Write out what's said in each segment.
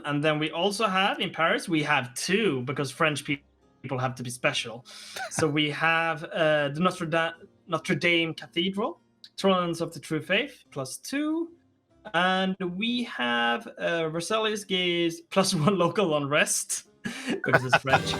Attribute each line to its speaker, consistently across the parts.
Speaker 1: And then we also have in Paris, we have two because French people have to be special. So we have the Notre Dame Cathedral, Thrones of the True Faith, +2. And we have Versailles Gaze +1 local unrest because it's French.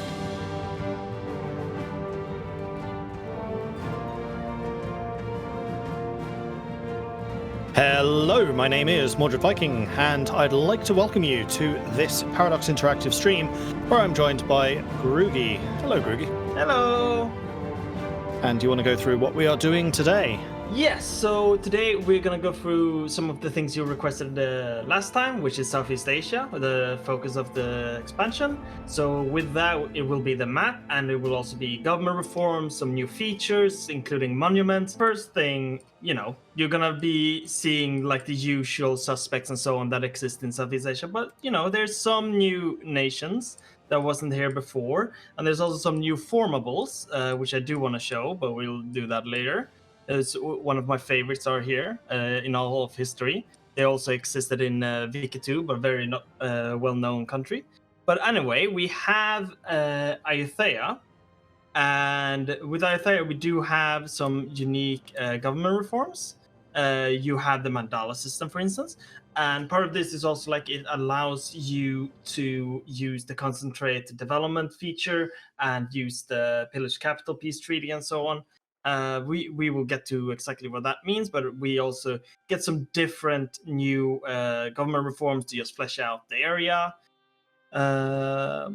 Speaker 2: Hello, my name is Mordred Viking, and I'd like to welcome you to this Paradox Interactive stream, where I'm joined by Groogy. Hello, Groogy.
Speaker 1: Hello!
Speaker 2: And do you want to go through what we are doing today?
Speaker 1: Yes, so today we're gonna go through some of the things you requested last time, which is Southeast Asia, the focus of the expansion. So with that, it will be the map, and it will also be government reforms, some new features, including monuments. First thing, you're gonna be seeing like the usual suspects and so on that exist in Southeast Asia, but there's some new nations that wasn't here before, and there's also some new formables, which I do want to show, but we'll do that later. One of my favorites are here in all of history. They also existed in Vika 2, but very not well-known country. But anyway, we have Ayutthaya, and with Ayutthaya, we do have some unique government reforms. You have the mandala system, for instance, and part of this is also like it allows you to use the concentrate development feature and use the pillage capital peace treaty and so on. We will get to exactly what that means, but we also get some different new government reforms to just flesh out the area.
Speaker 2: Very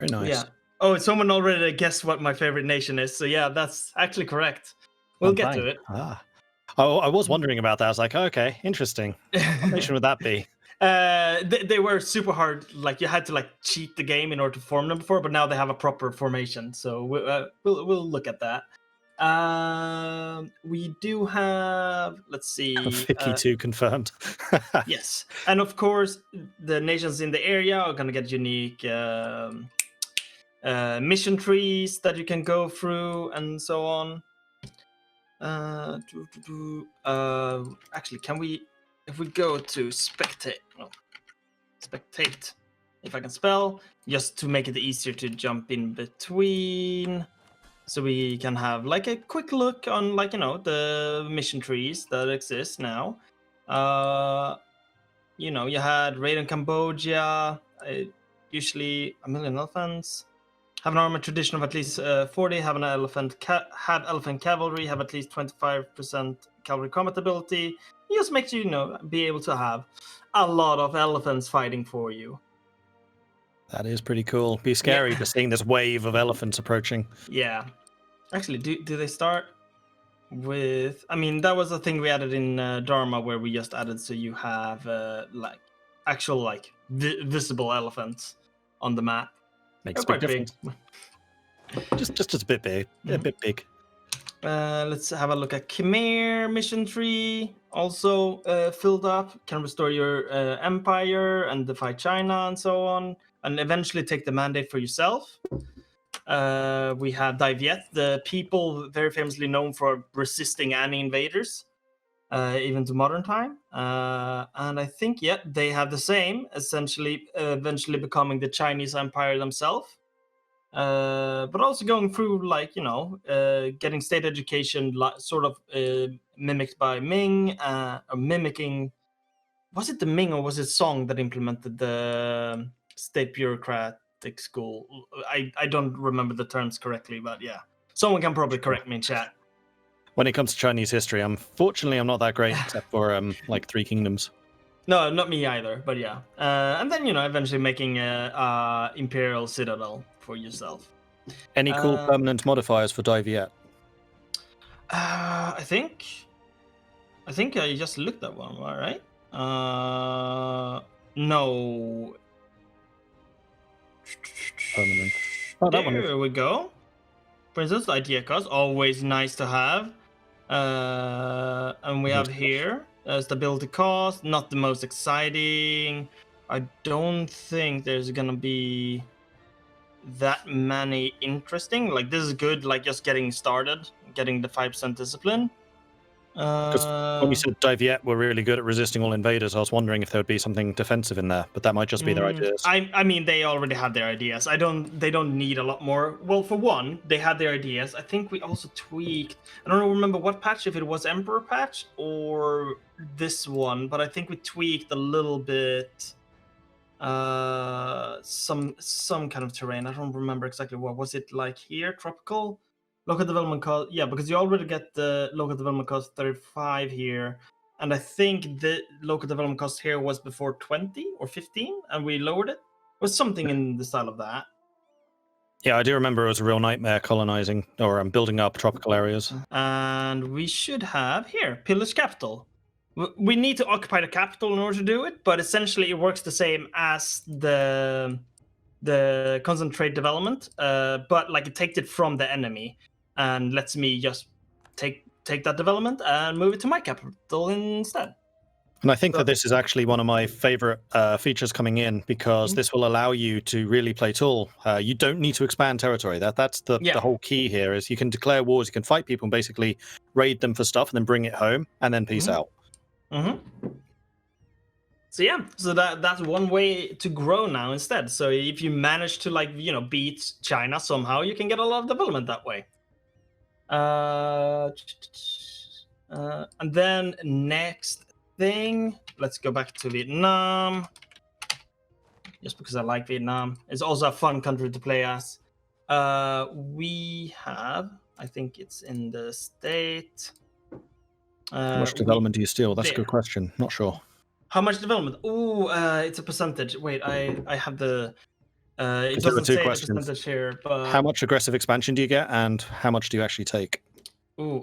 Speaker 2: nice.
Speaker 1: Yeah. Oh, someone already guessed what my favorite nation is. So yeah, that's actually correct. We'll get to it.
Speaker 2: Oh, I was wondering about that. I was like, okay, interesting. What nation would that be?
Speaker 1: They were super hard. Like you had to like cheat the game in order to form them before, but now they have a proper formation. So we'll look at that. We do have. Let's see.
Speaker 2: Vicky 2 confirmed.
Speaker 1: Yes, and of course the nations in the area are gonna get unique mission trees that you can go through and so on. Actually, can we? If we go to spectate, if I can spell, just to make it easier to jump in between, so we can have like a quick look on the mission trees that exist now. You had raid in Cambodia, usually a million elephants. Have an armored tradition of at least 40. Have an elephant cavalry. Have at least 25% cavalry combat ability. It just makes you, be able to have a lot of elephants fighting for you.
Speaker 2: That is pretty cool. Be scary just seeing this wave of elephants approaching.
Speaker 1: Yeah. Actually, do they start with? I mean, that was the thing we added in Dharma, where we just added so you have actual visible elephants on the map.
Speaker 2: Makes a big difference. Just a bit big. Mm-hmm. A bit big.
Speaker 1: Let's have a look at Khmer mission tree. Also filled up. Can restore your empire and defy China and so on. And eventually take the mandate for yourself. We have Dai Viet, the people very famously known for resisting any invaders, even to modern time. And I think, they have the same, essentially, eventually becoming the Chinese empire themselves. But also going through, getting state education, sort of mimicked by Ming, or mimicking. Was it the Ming or was it Song that implemented the state bureaucratic school? I don't remember the terms correctly, but yeah. Someone can probably correct me in chat.
Speaker 2: When it comes to Chinese history, unfortunately, I'm not that great, except for Three Kingdoms.
Speaker 1: No, not me either, but yeah. And then, eventually making a imperial citadel for yourself.
Speaker 2: Any cool permanent modifiers for Dai Viet?
Speaker 1: I think I just looked at one, all right? No.
Speaker 2: Permanent. Oh, that
Speaker 1: there
Speaker 2: one.
Speaker 1: We go. For instance, idea cost, always nice to have. And we have here stability cost, not the most exciting. I don't think there's gonna be that many interesting. Like this is good, like just getting started, getting the 5% discipline.
Speaker 2: Because when we said Diviet were really good at resisting all invaders, I was wondering if there would be something defensive in there, but that might just be their ideas.
Speaker 1: I mean, they already had their ideas. They don't need a lot more. Well, for one, they had their ideas. I think we also tweaked. I don't remember what patch, if it was Emperor patch or this one, but I think we tweaked a little bit. Some kind of terrain. I don't remember exactly what was it like here. Tropical local development cost. Yeah, because you already get the local development cost 35 here. And I think the local development cost here was before 20 or 15, and we lowered it. It was something in the style of that.
Speaker 2: Yeah, I do remember it was a real nightmare colonizing or building up tropical areas.
Speaker 1: And we should have here, Pillage Capital. We need to occupy the capital in order to do it, but essentially it works the same as the concentrate development, but like it takes it from the enemy and lets me just take that development and move it to my capital instead.
Speaker 2: And I think that this is actually one of my favorite features coming in, because this will allow you to really play tall. You don't need to expand territory. That's the whole key here, is you can declare wars, you can fight people and basically raid them for stuff and then bring it home and then peace out.
Speaker 1: So yeah, so that's one way to grow now instead. So if you manage to beat China somehow, you can get a lot of development that way. And then next thing, let's go back to Vietnam. Just because I like Vietnam. It's also a fun country to play as. We have, I think it's in the state.
Speaker 2: How much development do you steal? That's a good question. Not sure.
Speaker 1: How much development? Oh, it's a percentage. Wait, I have the. It doesn't say the percentage here, but
Speaker 2: how much aggressive expansion do you get, and how much do you actually take?
Speaker 1: Ooh,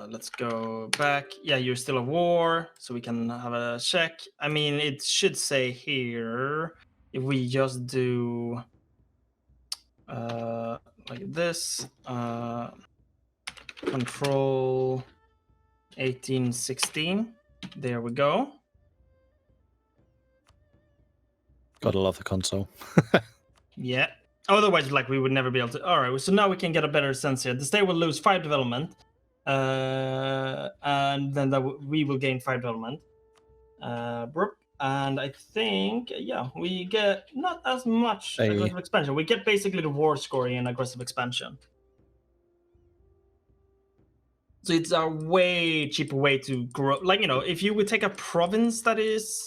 Speaker 1: let's go back. Yeah, you're still at war, so we can have a check. I mean, it should say here if we just do like this, control 1816. There we go.
Speaker 2: Gotta love the console.
Speaker 1: Yeah. Otherwise, we would never be able to. All right. So now we can get a better sense here. The state will lose 5 development, and then we will gain 5 development. And I think, we get not as much aggressive expansion. We get basically the war scoring and aggressive expansion. So it's a way cheaper way to grow. If you would take a province that is,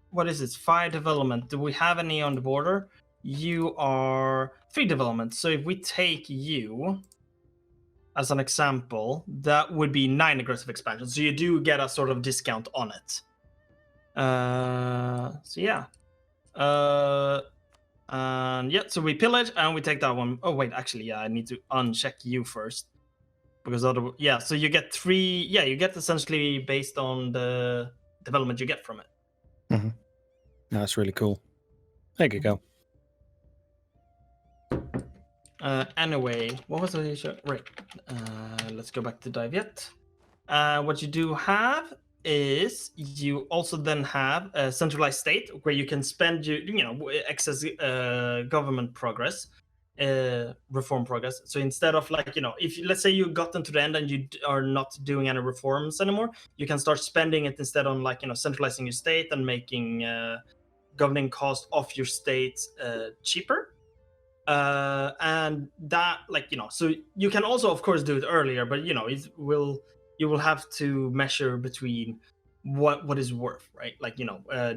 Speaker 1: what is it, 5 development. Do we have any on the border? You are 3 development. So if we take you as an example, that would be 9 aggressive expansion. So you do get a sort of discount on it. So yeah. And yeah, so we pillage and we take that one. Oh wait, actually, I need to uncheck you first. Because so you get 3. Yeah, you get essentially based on the development you get from it.
Speaker 2: Mm-hmm. That's really cool. There you go.
Speaker 1: Anyway, what was the issue? Right. Let's go back to Diviet. What you do have is you also then have a centralized state where you can spend excess government progress. Reform progress. So instead of if let's say you got into the end and you are not doing any reforms anymore, you can start spending it instead on centralizing your state and making governing cost of your state cheaper. And that so you can also of course do it earlier, but you will have to measure between what is worth, right?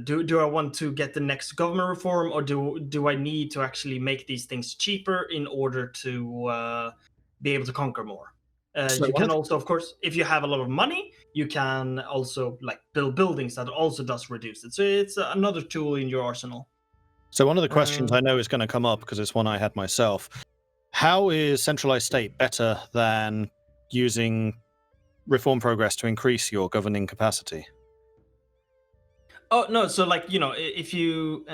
Speaker 1: Do I want to get the next government reform, or do I need to actually make these things cheaper in order to be able to conquer more? You can also, of course, if you have a lot of money, you can also build buildings that also does reduce it. So it's another tool in your arsenal.
Speaker 2: So one of the questions I know is going to come up, because it's one I had myself. How is centralized state better than using reform progress to increase your governing capacity?
Speaker 1: Oh no, so if you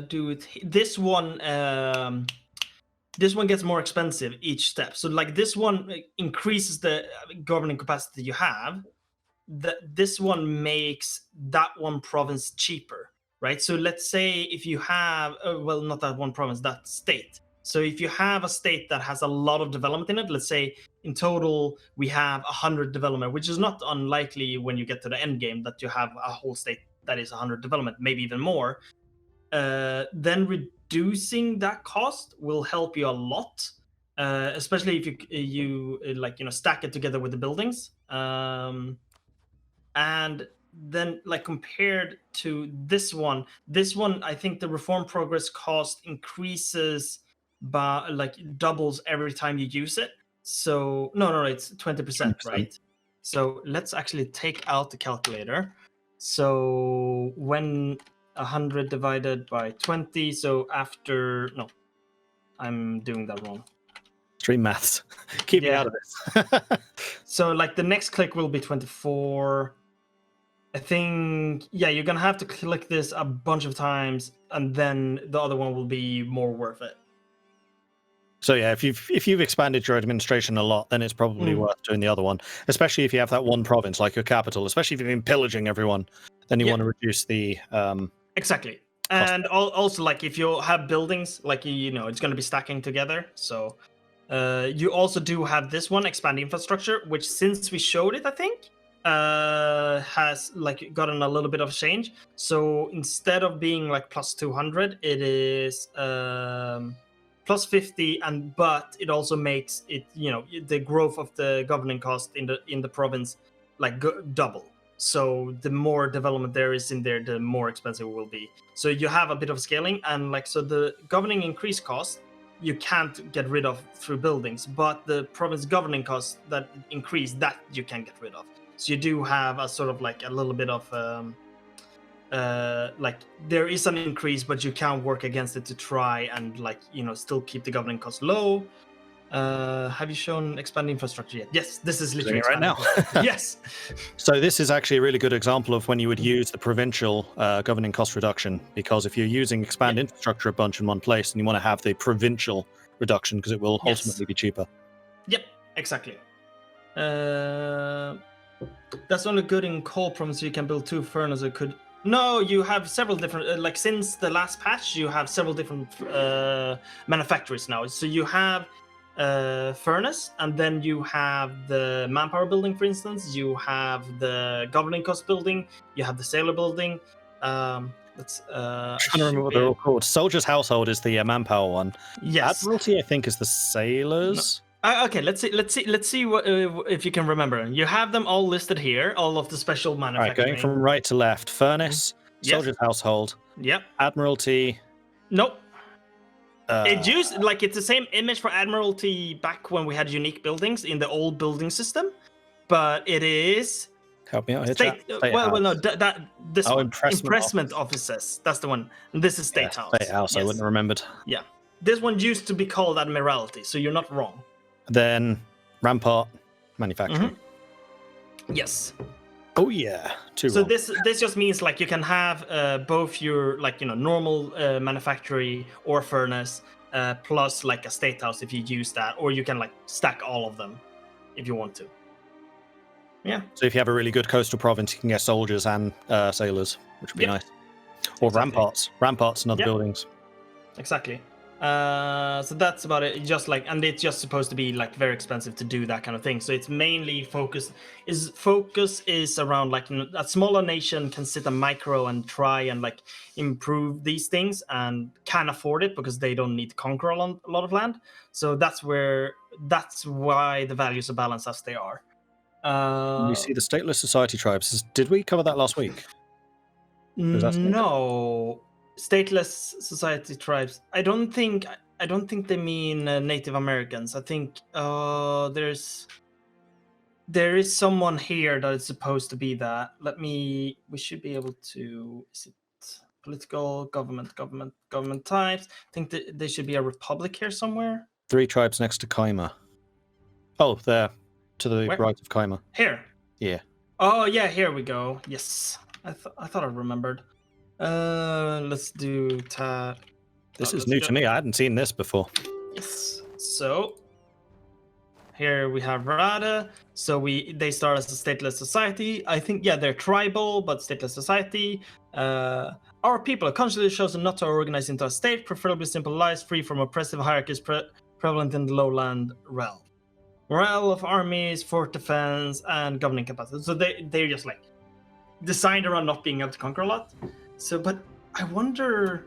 Speaker 1: do it, this one gets more expensive each step. So this one increases the governing capacity you have. This one makes that one province cheaper, right? So let's say if you have not that one province, that state. So if you have a state that has a lot of development in it, let's say in total we have 100 development, which is not unlikely when you get to the end game that you have a whole state that is 100 development, maybe even more. Then reducing that cost will help you a lot, especially if you like stack it together with the buildings. And then like compared to this one I think the reform progress cost increases by like doubles every time you use it. So no, it's 20%, right? So let's actually take out the calculator. So when 100 divided by 20, so after, no, I'm doing that wrong.
Speaker 2: Stream maths. Keep me out of this.
Speaker 1: So like the next click will be 24. I think, yeah, you're gonna have to click this a bunch of times, and then the other one will be more worth it.
Speaker 2: So yeah, if you've expanded your administration a lot, then it's probably worth doing the other one. Especially if you have that one province like your capital. Especially if you've been pillaging everyone, then you want to reduce the
Speaker 1: exactly. And also, like if you have buildings, like it's going to be stacking together. So you also do have this one, expand infrastructure, which since we showed it, I think. Has like gotten a little bit of change. So instead of being like plus 200, it is plus 50, but it also makes it the growth of the governing cost in the province like double. So the more development there is in there, the more expensive it will be. So you have a bit of scaling, and like so the governing increase cost you can't get rid of through buildings, but the province governing costs that increase, that you can get rid of. So you do have a sort of like a little bit of like there is an increase, but you can work against it to try and like still keep the governing cost low. Have you shown expand infrastructure yet? Yes, this is literally
Speaker 2: right now.
Speaker 1: Yes.
Speaker 2: So this is actually a really good example of when you would use the provincial governing cost reduction, because if you're using expand infrastructure a bunch in one place, and you want to have the provincial reduction because it will ultimately be cheaper.
Speaker 1: Yep, exactly. That's only good in coal province. You can build 2 furnaces. No, you have several different. Like since the last patch, you have several different manufacturers now. So you have furnace, and then you have the manpower building, for instance. You have the governing cost building. You have the sailor building. I'm
Speaker 2: trying to remember what they're all called. Soldiers' household is the manpower one.
Speaker 1: Yes.
Speaker 2: Admiralty, I think, is the sailors.
Speaker 1: No. Okay, let's see what if you can remember. You have them all listed here, all of the special manufacturing.
Speaker 2: Right, going from right to left: furnace, soldiers' household, Admiralty.
Speaker 1: Nope. It's the same image for Admiralty back when we had unique buildings in the old building system, but it is.
Speaker 2: Help me out here.
Speaker 1: Impressment offices. That's the one. And this is State House.
Speaker 2: State House. Yes. I wouldn't have remembered.
Speaker 1: Yeah, this one used to be called Admiralty, so you're not wrong.
Speaker 2: Then Rampart Manufacturing.
Speaker 1: Mm-hmm. Yes.
Speaker 2: Oh yeah.
Speaker 1: So this just means like you can have both your normal manufactory or furnace plus like a state house if you use that, or you can like stack all of them if you want to. Yeah.
Speaker 2: So if you have a really good coastal province, you can get soldiers and sailors, which would be nice. Or ramparts and other buildings. Exactly.
Speaker 1: So that's about it. And it's just supposed to be like very expensive to do that kind of thing. So it's mainly focus is around like a smaller nation can sit a micro and try and like improve these things and can afford it because they don't need to conquer a lot of land. So that's why the values are balanced as they are.
Speaker 2: You see the stateless society tribes. Did we cover that last week?
Speaker 1: No. Stateless society tribes. I don't think they mean Native Americans. I think there is someone here that is supposed to be that. We should be able to. Is it political government types? I think that there should be a republic here somewhere.
Speaker 2: 3 tribes next to Kaima. Oh, there to the right of Kaima.
Speaker 1: Here.
Speaker 2: Yeah.
Speaker 1: Oh yeah, here we go. Yes, I thought I remembered. Let's do tab.
Speaker 2: This is new to me. I hadn't seen this before.
Speaker 1: Yes. So here we have Rada. So they start as a stateless society. I think they're tribal but stateless society. our people are consciously chosen not to organize into a state, preferably simple lives free from oppressive hierarchies prevalent in the lowland realm. Morale of armies, fort defense, and governing capacity. So they're just like designed around not being able to conquer a lot. So, but I wonder.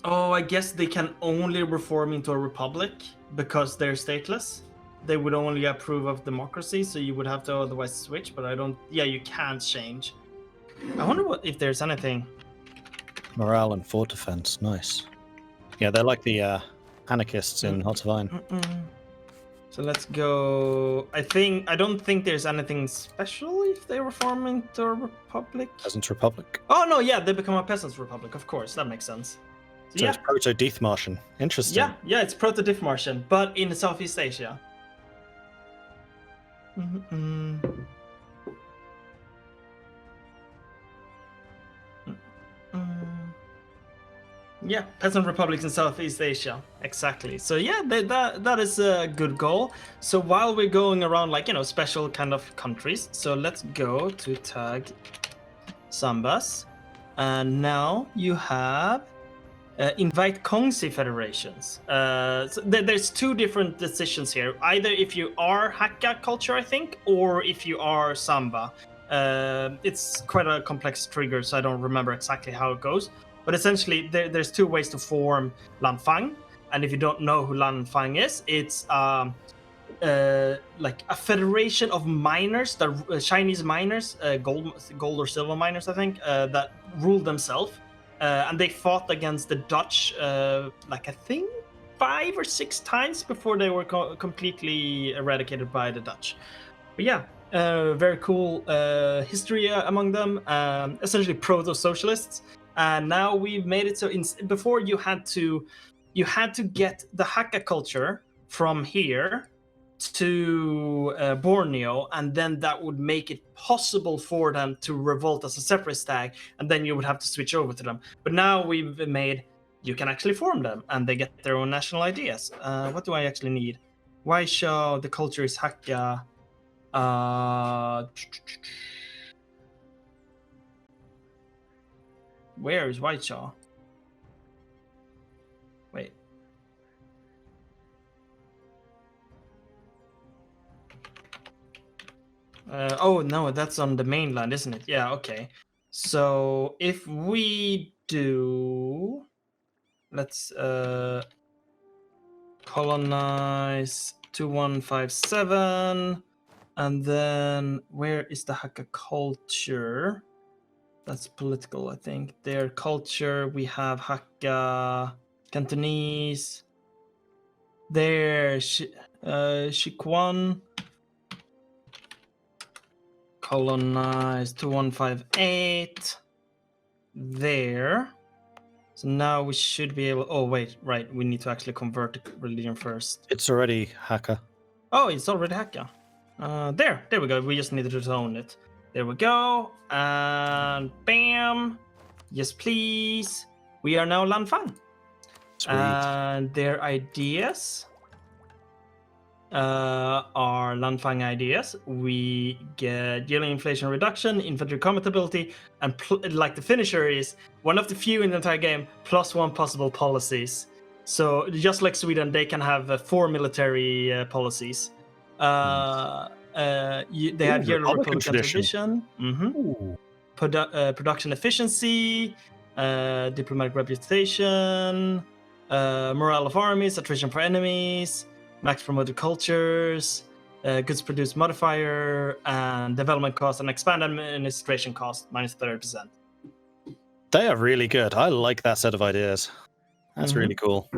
Speaker 1: Oh, I guess they can only reform into a republic because they're stateless. They would only approve of democracy, so you would have to otherwise switch. But I don't. Yeah, you can't change. I wonder if there's anything.
Speaker 2: Morale and fort defense, nice. Yeah, they're like the anarchists in Hearts of Iron.
Speaker 1: So let's go. I don't think there's anything special if they reform into a republic.
Speaker 2: Peasants' Republic.
Speaker 1: Oh no, yeah, they become a peasants' republic. Of course, that makes sense.
Speaker 2: So yeah. It's proto-Dithmarschen. Interesting.
Speaker 1: Yeah, it's proto-Dithmarschen, but in Southeast Asia. Yeah, peasant republics in Southeast Asia, exactly. So yeah, that is a good goal. So while we're going around, like, special kind of countries, so let's go to tag Sambas, and now you have invite Kongsi federations. So there's two different decisions here. Either if you are Hakka culture, I think, or if you are Samba. It's quite a complex trigger, so I don't remember exactly how it goes. But essentially, there's two ways to form Lanfang. And if you don't know who Lanfang is, it's like a federation of miners, the Chinese miners, gold or silver miners, I think, that rule themselves. And they fought against the Dutch, like I think 5 or 6 times before they were completely eradicated by the Dutch. But yeah, very cool history among them. Essentially proto-socialists. And now we've made it so before you had to get the Hakka culture from here to Borneo, and then that would make it possible for them to revolt as a separate stag, and then you would have to switch over to them. But now we've made you can actually form them, and they get their own national ideas. What do I actually need? Waisha, the culture is Hakka. Where is Waisha? Wait. Oh no, that's on the mainland, isn't it? Yeah, okay. So if we do, let's colonize 2157, and then where is the Hakka culture? That's political, I think. Their culture, we have Hakka, Cantonese. There, Shikwan. Colonize 2158. There. So now we should be able. Oh wait, right. We need to actually convert the religion first.
Speaker 2: It's already Hakka.
Speaker 1: Oh, it's already Hakka. There we go. We just needed to own it. There we go. And bam. Yes, please. We are now Lanfang.
Speaker 2: Sweet.
Speaker 1: And their ideas are Lanfang ideas. We get yearly inflation reduction, infantry combat ability, and like the finisher is one of the few in the entire game, +1 possible policies. So just like Sweden, they can have 4 military policies. They have yearly Republican tradition. Production efficiency, diplomatic reputation, morale of armies, attrition for enemies, max promoted cultures, goods produced modifier, and development cost and expand administration cost -30%.
Speaker 2: They are really good. I like that set of ideas. That's really cool.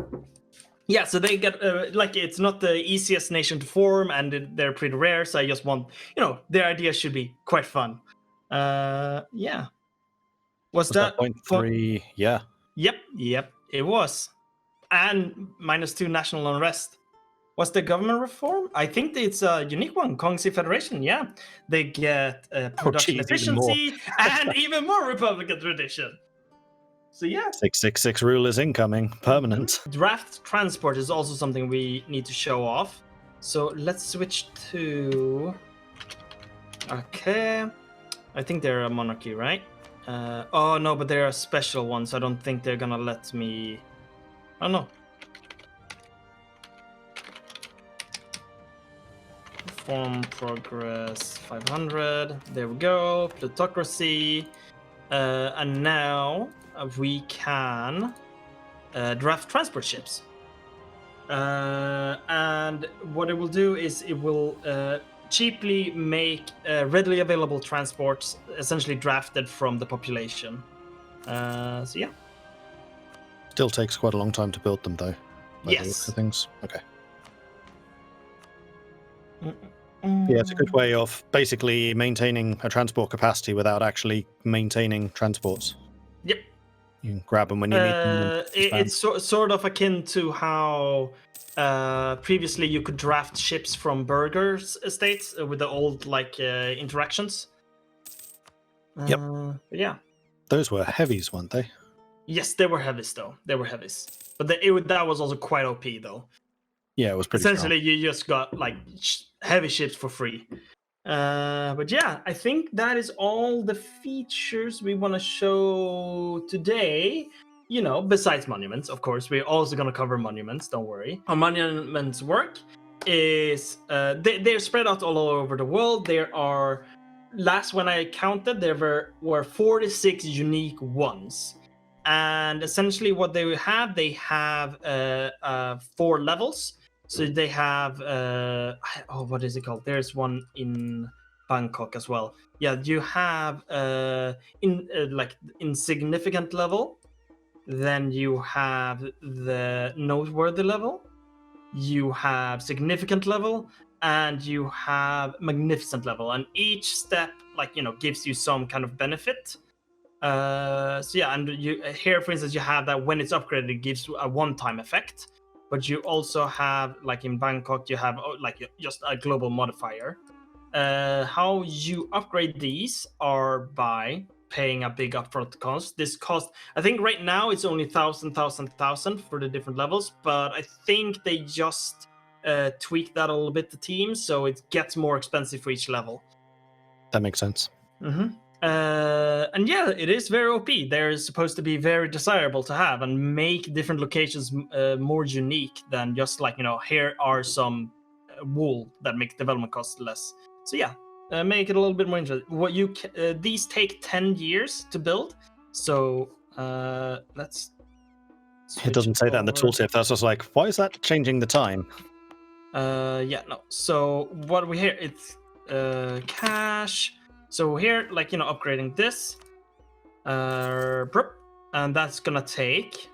Speaker 1: Yeah, so they get like it's not the easiest nation to form, and they're pretty rare. So I just want, their ideas should be quite fun. Yeah. Was that
Speaker 2: 0.3? Yeah.
Speaker 1: Yep, it was. And -2 national unrest. Was the government reform? I think it's a unique one. Kongsi Federation, yeah. They get production efficiency and even more Republican tradition. So yeah.
Speaker 2: 666 rule is incoming, permanent.
Speaker 1: Draft transport is also something we need to show off. So let's switch to... Okay. I think they're a monarchy, right? Oh no, but they're a special one, so I don't think they're gonna let me. Oh no. Form progress 500. There we go. Plutocracy. And now we can draft transport ships. And what it will do is it will cheaply make readily available transports essentially drafted from the population. So yeah.
Speaker 2: Still takes quite a long time to build them, though.
Speaker 1: Yes.
Speaker 2: Things. Okay. Yeah, it's a good way of basically maintaining a transport capacity without actually maintaining transports.
Speaker 1: Yep.
Speaker 2: You can grab them when you need them.
Speaker 1: It's sort of akin to how previously you could draft ships from burgers estates with the old interactions.
Speaker 2: Yep.
Speaker 1: Yeah.
Speaker 2: Those were heavies, weren't they?
Speaker 1: Yes, they were heavies though. They were heavies, but that was also quite OP though.
Speaker 2: Yeah, it was pretty.
Speaker 1: Essentially,
Speaker 2: strong.
Speaker 1: you just got heavy ships for free. But yeah, I think that is all the features we want to show today. You know, besides monuments, of course, we're also going to cover monuments. Don't worry. How monuments work is they're spread out all over the world. There are, last when I counted, there were 46 unique ones. And essentially what they have 4 levels. So they have what is it called? There's one in Bangkok as well. Yeah, you have insignificant level, then you have the noteworthy level, you have significant level, and you have magnificent level. And each step gives you some kind of benefit. So yeah, and you here, for instance, you have that when it's upgraded, it gives a one-time effect. But you also have, like in Bangkok, you have just a global modifier. How you upgrade these are by paying a big upfront cost. This cost, I think right now it's only 1,000 for the different levels, but I think they just tweaked that a little bit, the team, so it gets more expensive for each level.
Speaker 2: That makes sense.
Speaker 1: Mm-hmm. And yeah, it is very OP. They're supposed to be very desirable to have and make different locations more unique than just here are some wool that makes development costs less. So yeah, make it a little bit more interesting. These take 10 years to build. So let's.
Speaker 2: It doesn't say that in the tooltip. That's just like, why is that changing the time?
Speaker 1: Yeah, no. So what we hear, it's cash. So here, upgrading this, and that's gonna take.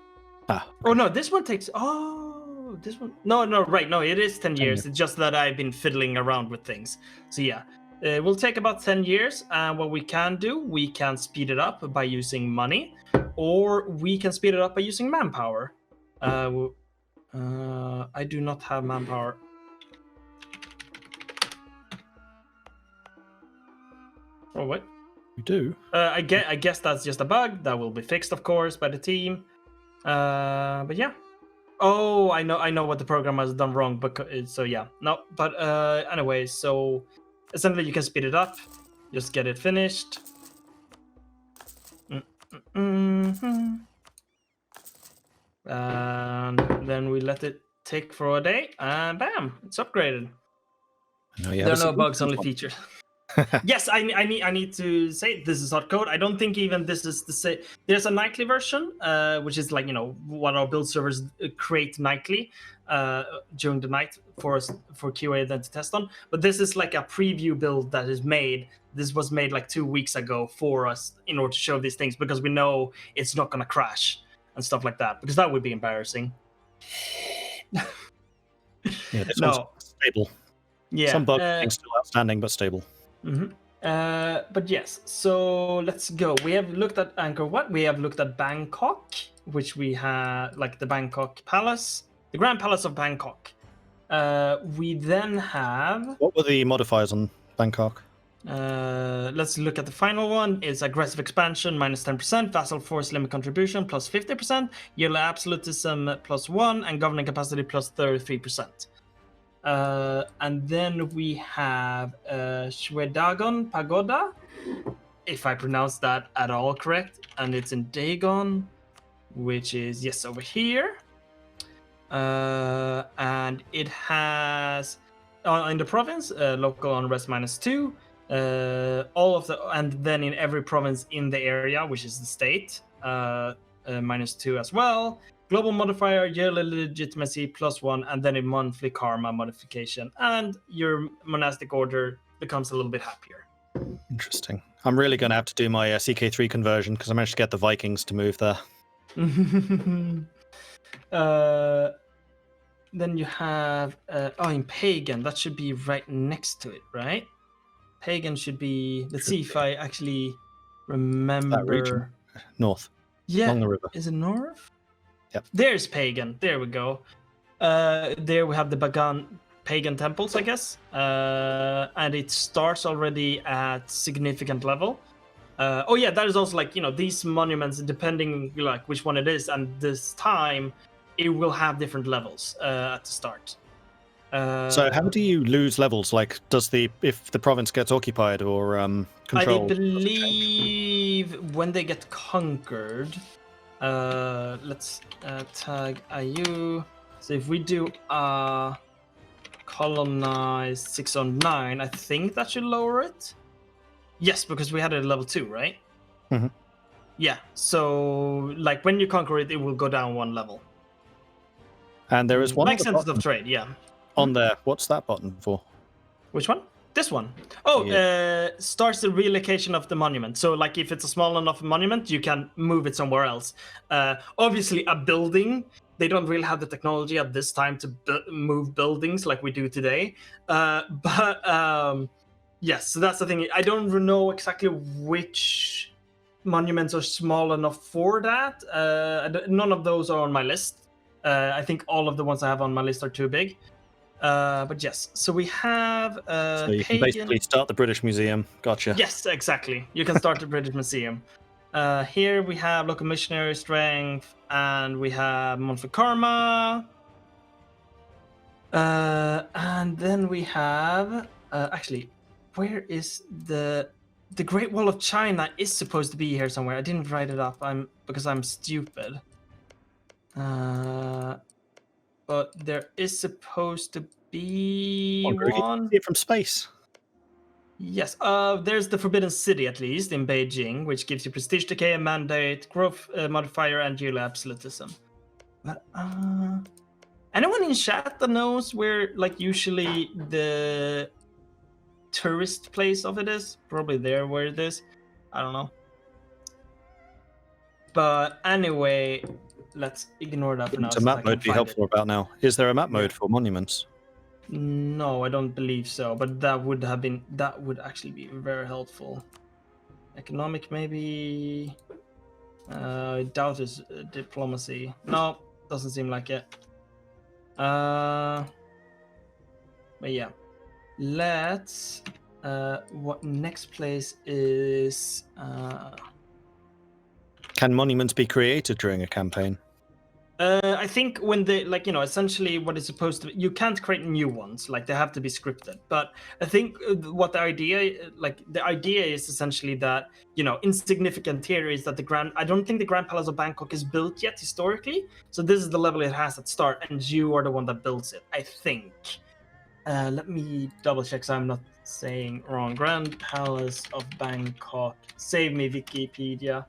Speaker 2: Okay.
Speaker 1: Oh no, this one takes. Oh, this one. No, right. No, it is 10 years. It's just that I've been fiddling around with things. So yeah, it will take about 10 years. And what we can do, we can speed it up by using money, or we can speed it up by using manpower. I do not have manpower. Oh, what?
Speaker 2: We do?
Speaker 1: I guess that's just a bug that will be fixed, of course, by the team. But yeah. Oh, I know what the program has done wrong. So yeah, no. But anyway, so essentially you can speed it up, just get it finished. And then we let it tick for a day, and bam, it's upgraded. There are no bugs, only features. Yes, I need to say this is hot code. I don't think even this is the same. There's a nightly version, which is what our build servers create nightly during the night for us, for QA then to test on. But this is like a preview build that is made. This was made 2 weeks ago for us in order to show these things, because we know it's not gonna crash and stuff like that, because that would be embarrassing.
Speaker 2: Yeah, this one's stable.
Speaker 1: Yeah,
Speaker 2: some bugs still outstanding, but stable.
Speaker 1: Mm-hmm. But yes, so let's go. We have looked at Angkor Wat. We have looked at Bangkok, which we had the Bangkok Palace, the Grand Palace of Bangkok. We then have.
Speaker 2: What were the modifiers on Bangkok?
Speaker 1: Let's look at the final one. It's aggressive expansion -10%, vassal force limit contribution +50%, yearly absolutism +1, and governing capacity +33%. And then we have Shwedagon Pagoda, if I pronounce that at all correct, and it's in Dagon, which is yes over here. And it has in the province local unrest -2. All of the and then in every province in the area, which is the state, -2 as well. Global modifier, yearly legitimacy +1, and then a monthly karma modification, and your monastic order becomes a little bit happier.
Speaker 2: Interesting. I'm really going to have to do my CK3 conversion because I managed to get the Vikings to move there.
Speaker 1: Then you have in pagan, that should be right next to it, right? Pagan should be. Let's see if I actually remember.
Speaker 2: That region. North.
Speaker 1: Yeah,
Speaker 2: along the river.
Speaker 1: Is it north?
Speaker 2: Yep.
Speaker 1: There's pagan. There we go. There we have the Bagan pagan temples, I guess, and it starts already at significant level. Oh yeah, that is also like these monuments, depending like which one it is, and this time it will have different levels at the start.
Speaker 2: So how do you lose levels? Like, if the province gets occupied or controlled?
Speaker 1: I believe when they get conquered. Let's tag IU. So if we do colonize 609, I think that should lower it. Yes, because we had it at level 2, right?
Speaker 2: Mm-hmm.
Speaker 1: Yeah. So like when you conquer it, it will go down 1 level.
Speaker 2: And there is one
Speaker 1: like Sense of Trade, yeah.
Speaker 2: On there, what's that button for?
Speaker 1: Which one? This one. Oh, yeah. Starts the relocation of the monument. So, like, if it's a small enough monument, you can move it somewhere else. Obviously, a building, they don't really have the technology at this time to move buildings like we do today. Yes, so that's the thing. I don't know exactly which monuments are small enough for that. None of those are on my list. I think all of the ones I have on my list are too big. But yes, so we have
Speaker 2: so you can basically start the British Museum. Gotcha.
Speaker 1: Yes, exactly. You can start the British Museum. Here we have local missionary strength, and we have monthly karma. And then we have actually, where is the Great Wall of China is supposed to be here somewhere. I didn't write it up. Because I'm stupid. But there is supposed to be one.
Speaker 2: See it from space.
Speaker 1: Yes. There's the Forbidden City, at least, in Beijing, which gives you prestige decay, a mandate, growth modifier, and geolo absolutism. But anyone in chat that knows where, like, usually the tourist place of it is? Probably there where it is. I don't know. But anyway, let's ignore that for now.
Speaker 2: Wouldn't a map mode be helpful about now? Is there a map mode for monuments?
Speaker 1: No, I don't believe so. But that would actually be very helpful. Economic, maybe. I doubt it's diplomacy. No, doesn't seem like it. But yeah, let's. What next place is?
Speaker 2: Can monuments be created during a campaign?
Speaker 1: I think when they, like, essentially what is supposed to, you can't create new ones, like they have to be scripted. But I think what the idea is essentially that, insignificant here is that I don't think the Grand Palace of Bangkok is built yet historically. So this is the level it has at start, and you are the one that builds it, I think. Let me double check so I'm not saying wrong. Grand Palace of Bangkok. Save me, Wikipedia.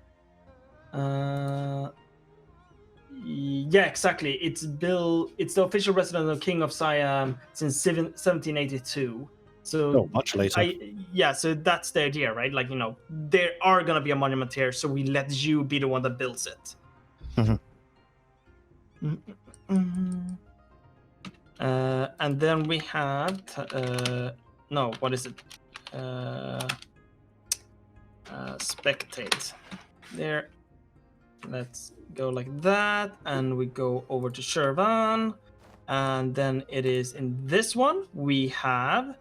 Speaker 1: Yeah, exactly. It's the official residence of King of Siam since 1782. So
Speaker 2: much later.
Speaker 1: So that's the idea, right? Like, there are gonna be a monument here, so we let you be the one that builds it. And then we have what is it? Spectate. There. Let's go like that, and we go over to Shirvan, and then it is in this one we have,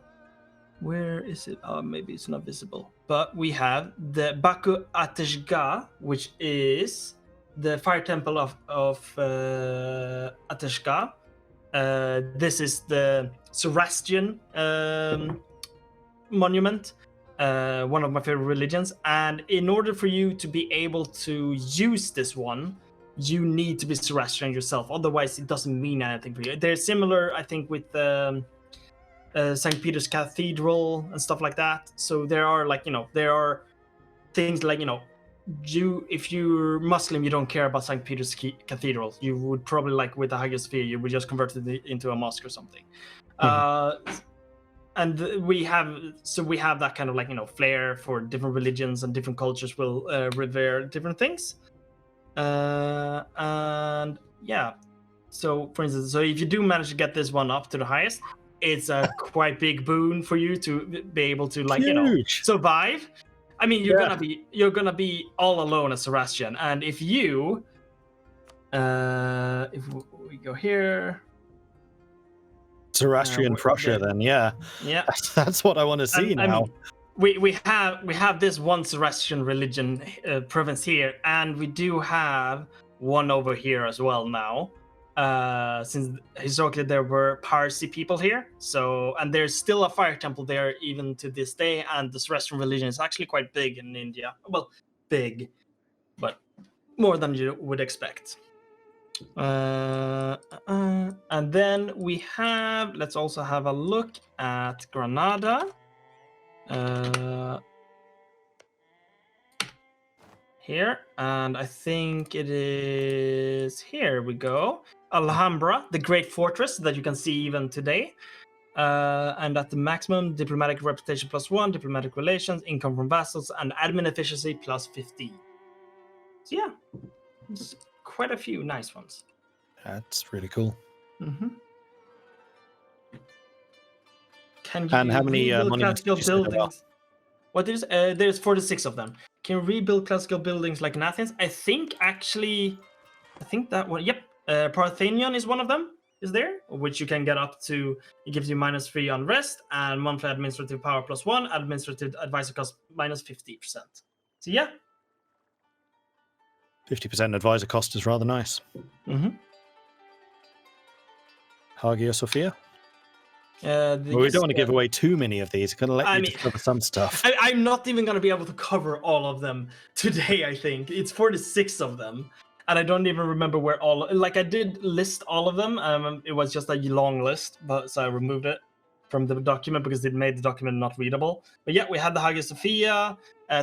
Speaker 1: where is it? Oh, maybe it's not visible, but we have the Baku Ateshga, which is the fire temple of Ateshga. This is the Zoroastrian monument. one of my favorite religions. And in order for you to be able to use this one, you need to be Zoroastrian yourself. Otherwise, it doesn't mean anything for you. They're similar, I think, with St. Peter's Cathedral and stuff like that. So there are there are things like if you're Muslim, you don't care about St. Peter's Cathedral. You would probably with the Hagia Sophia, you would just convert it into a mosque or something. And we have that kind of flair for different religions, and different cultures will revere different things. And yeah, so for instance, if you do manage to get this one up to the highest, it's a quite big boon for you to be able to survive. I mean, you're gonna be all alone as Zoroastrian, and if we go here,
Speaker 2: Zoroastrian Prussia, then yeah, that's what I want to see now.
Speaker 1: I mean, we have this one Zoroastrian religion province here, and we do have one over here as well now. Since historically there were Parsi people here, and there's still a fire temple there even to this day, and the Zoroastrian religion is actually quite big in India. Well, big, but more than you would expect. And then let's also have a look at Granada. Here, and I think it is here we go. Alhambra, the great fortress that you can see even today. And at the maximum, diplomatic reputation +1, diplomatic relations, income from vassals, and admin efficiency +15. So yeah, it's quite a few nice ones.
Speaker 2: That's really cool.
Speaker 1: Mm-hmm.
Speaker 2: And how many monuments buildings?
Speaker 1: What there's 46 of them. Can you rebuild classical buildings like in Athens? I think that one. Yep, Parthenion is one of them. Is there, which you can get up to. It gives you -3 on rest and monthly administrative power +1. Administrative advisor cost -50%. So yeah,
Speaker 2: 50% advisor cost is rather nice.
Speaker 1: Mm-hmm.
Speaker 2: Hagia Sophia. We don't want to give away too many of these. We're going to let you discover some stuff.
Speaker 1: I'm not even going to be able to cover all of them today, I think. It's 46 of them. And I don't even remember where I did list all of them. It was just a long list, so I removed it from the document because it made the document not readable. But yeah, we had the Hagia Sophia,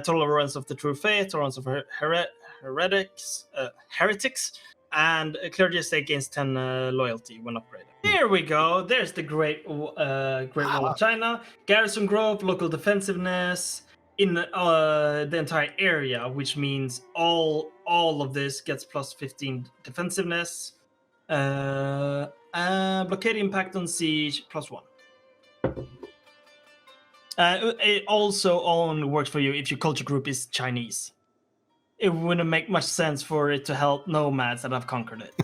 Speaker 1: tolerance of the true faith, tolerance of heretics, and clergy estate gains 10 loyalty when upgraded. Here we go. There's the Great Wall of China, garrison growth, local defensiveness in the entire area, which means all of this gets +15 defensiveness. Blockade impact on siege +1. It also only works for you if your culture group is Chinese. It wouldn't make much sense for it to help nomads that have conquered it.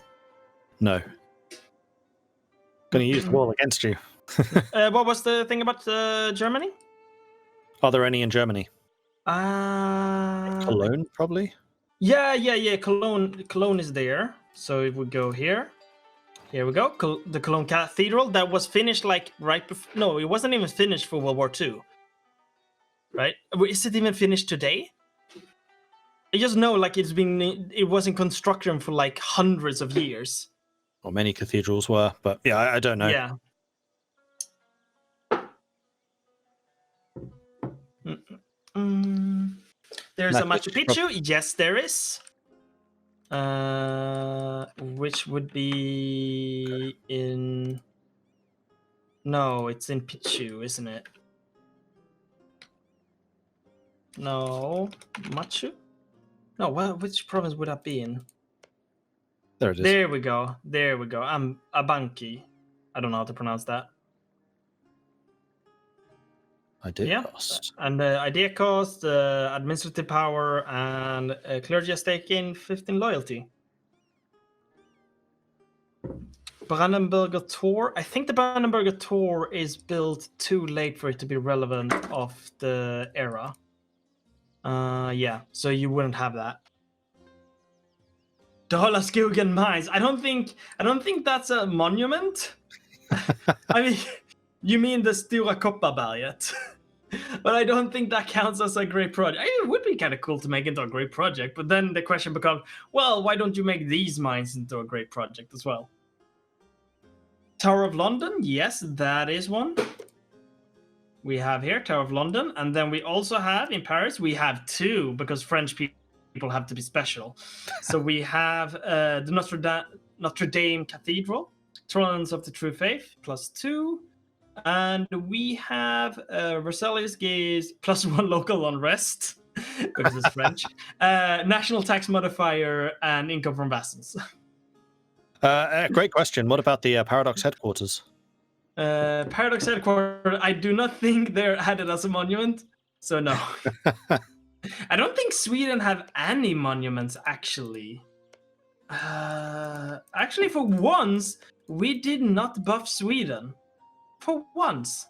Speaker 2: No. Going to use the wall against you.
Speaker 1: What was the thing about Germany?
Speaker 2: Are there any in Germany? Cologne, probably?
Speaker 1: Yeah. Cologne is there. So if we go here we go. The Cologne Cathedral that was finished right before. No, it wasn't even finished for World War II. Right? Is it even finished today? I just know it was in construction for hundreds of years.
Speaker 2: Well, many cathedrals were, but yeah, I don't know.
Speaker 1: Yeah. There's a Machu Picchu. Yes, there is. Which would be in. No, it's in Picchu, isn't it? No, Machu. No, which province would that be in?
Speaker 2: There it is.
Speaker 1: There we go. Abanki. I don't know how to pronounce that.
Speaker 2: Idea cost.
Speaker 1: And the idea cost, administrative power, and clergy estate gain 15 loyalty. Brandenburger Tor. I think the Brandenburger Tor is built too late for it to be relevant of the era. Yeah, so you wouldn't have that. Dalaskogen Mines. I don't think that's a monument. I mean, you mean the Stora Kopparberget? But I don't think that counts as a great project. It would be kind of cool to make into a great project, but then the question becomes, well, why don't you make these mines into a great project as well? Tower of London, yes, that is one. We have here Tower of London, and then we also have in Paris, we have two, because French people have to be special. So we have the Notre Dame Cathedral, Thrones of the True Faith, +2. And we have Versailles Gaze +1 local unrest, because it's French, national tax modifier, and income from vassals.
Speaker 2: Great question. What about the Paradox headquarters?
Speaker 1: Paradox headquarters, I do not think they're added as a monument, so no. I don't think Sweden have any monuments, actually. Actually, for once, we did not buff Sweden. For once.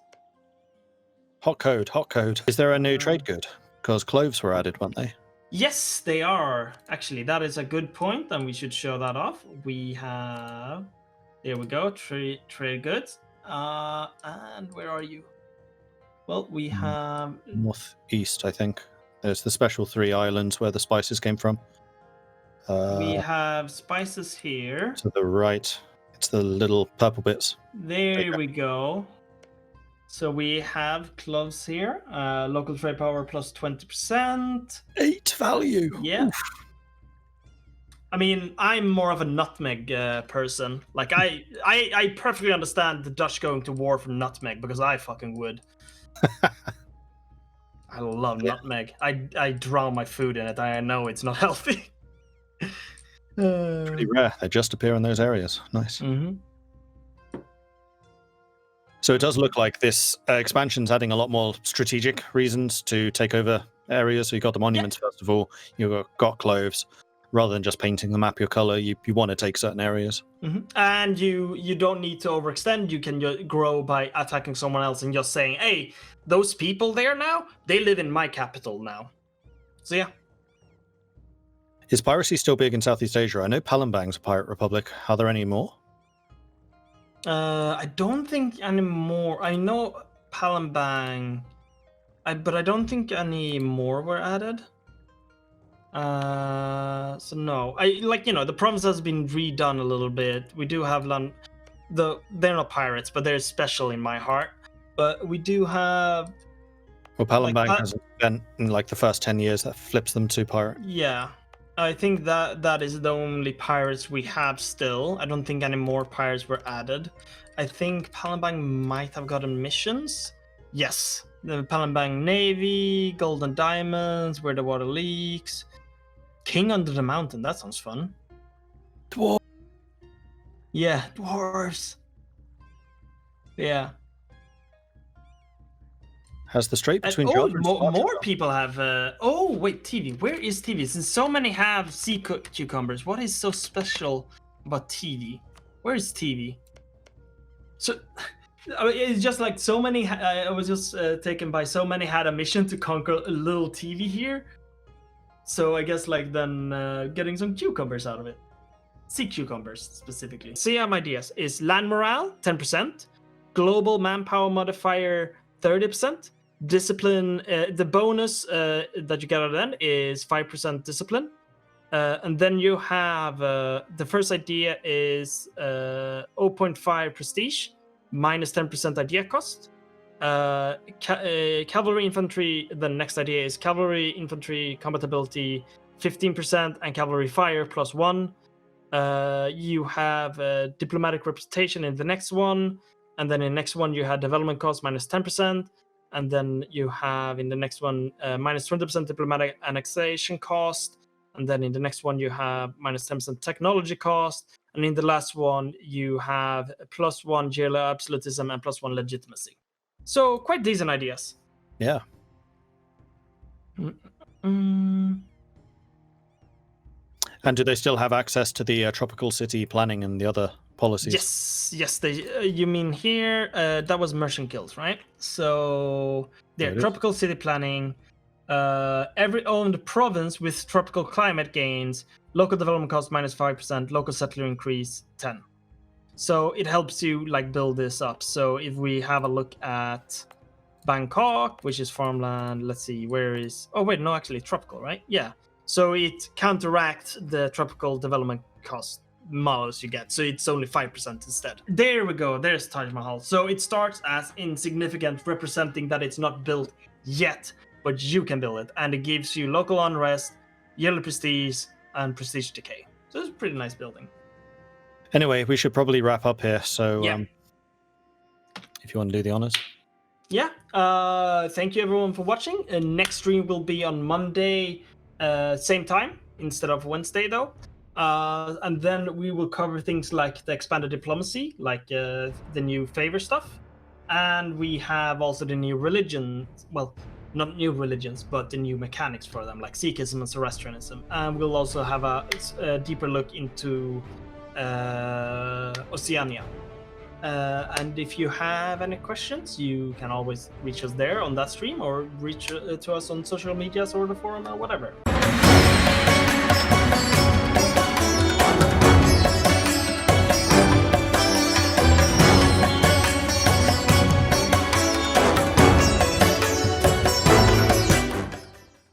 Speaker 2: Hot code, hot code. Is there a new trade good? Because cloves were added, weren't they?
Speaker 1: Yes, they are. Actually, that is a good point, and we should show that off. We have... There we go, trade goods. And where are you? Well, we have...
Speaker 2: Northeast, I think. There's the special 3 islands where the spices came from.
Speaker 1: We have spices here.
Speaker 2: To the right. It's the little purple bits.
Speaker 1: There we go. So we have cloves here. Local trade power +20%.
Speaker 2: 8 value.
Speaker 1: Yeah. Oof. I mean, I'm more of a nutmeg person. Like, I perfectly understand the Dutch going to war for nutmeg, because I fucking would. I love nutmeg. I drown my food in it. I know it's not healthy.
Speaker 2: Pretty rare. They just appear in those areas. Nice.
Speaker 1: Mm-hmm.
Speaker 2: So it does look like this expansion's adding a lot more strategic reasons to take over areas. So you got the monuments, first of all. You got cloves. Rather than just painting the map your color, you want to take certain areas.
Speaker 1: Mm-hmm. And you don't need to overextend. You can grow by attacking someone else and just saying, hey, those people there now, they live in my capital now. So yeah.
Speaker 2: Is piracy still big in Southeast Asia? I know Palembang's a pirate republic. Are there any more?
Speaker 1: I don't think any more. I know Palembang, but I don't think any more were added. So no, the province has been redone a little bit. We do have they're not pirates, but they're special in my heart. But we do have.
Speaker 2: Well, Palembang has an event in the first 10 years that flips them to pirate.
Speaker 1: Yeah, I think that is the only pirates we have still. I don't think any more pirates were added. I think Palembang might have gotten missions. Yes, the Palembang Navy, Golden Diamonds, Where the Water Leaks. King Under the Mountain, that sounds fun.
Speaker 2: Dwarf.
Speaker 1: Yeah, dwarves. Yeah.
Speaker 2: Has the strait between
Speaker 1: more people have... wait, TV. Where is TV? Since so many have sea cucumbers, what is so special about TV? Where is TV? So... it's just like so many... I was just taken by so many had a mission to conquer a little TV here. So I guess then getting some cucumbers out of it. Sea cucumbers, specifically. CM ideas is land morale, 10%. Global manpower modifier, 30%. Discipline, the bonus that you get out of then is 5% discipline. And then you have, the first idea is 0.5 prestige, minus 10% idea cost. Cavalry infantry, the next idea is cavalry infantry compatibility 15% and cavalry fire +1. You have diplomatic representation in the next one, and then in the next one you have development cost minus 10%, and then you have in the next one minus 20% diplomatic annexation cost, and then in the next one you have minus 10% technology cost, and in the last one you have +1 jailer absolutism and +1 legitimacy. So quite decent ideas.
Speaker 2: Yeah.
Speaker 1: Mm-mm.
Speaker 2: And do they still have access to the tropical city planning and the other policies?
Speaker 1: Yes. They. You mean here? That was Merchant Guilds, right? So they're tropical city planning. Every owned province with tropical climate gains local development cost minus 5%, local settler increase 10. So it helps you build this up. So if we have a look at Bangkok, which is farmland. Let's see, where is... Oh, wait, no, actually, tropical, right? Yeah. So it counteracts the tropical development cost models you get. So it's only 5% instead. There we go. There's Taj Mahal. So it starts as insignificant, representing that it's not built yet, but you can build it. And it gives you local unrest, yellow prestige, and prestige decay. So it's a pretty nice building.
Speaker 2: Anyway, we should probably wrap up here. So if you want to do the honors.
Speaker 1: Yeah. Thank you everyone for watching. Next stream will be on Monday, same time instead of Wednesday though. And then we will cover things like the expanded diplomacy, like the new favor stuff. And we have also the new religion, well, not new religions, but the new mechanics for them, like Sikhism and Zoroastrianism. And we'll also have a deeper look into Oceania. And if you have any questions, you can always reach us there on that stream or reach to us on social medias or the forum or whatever.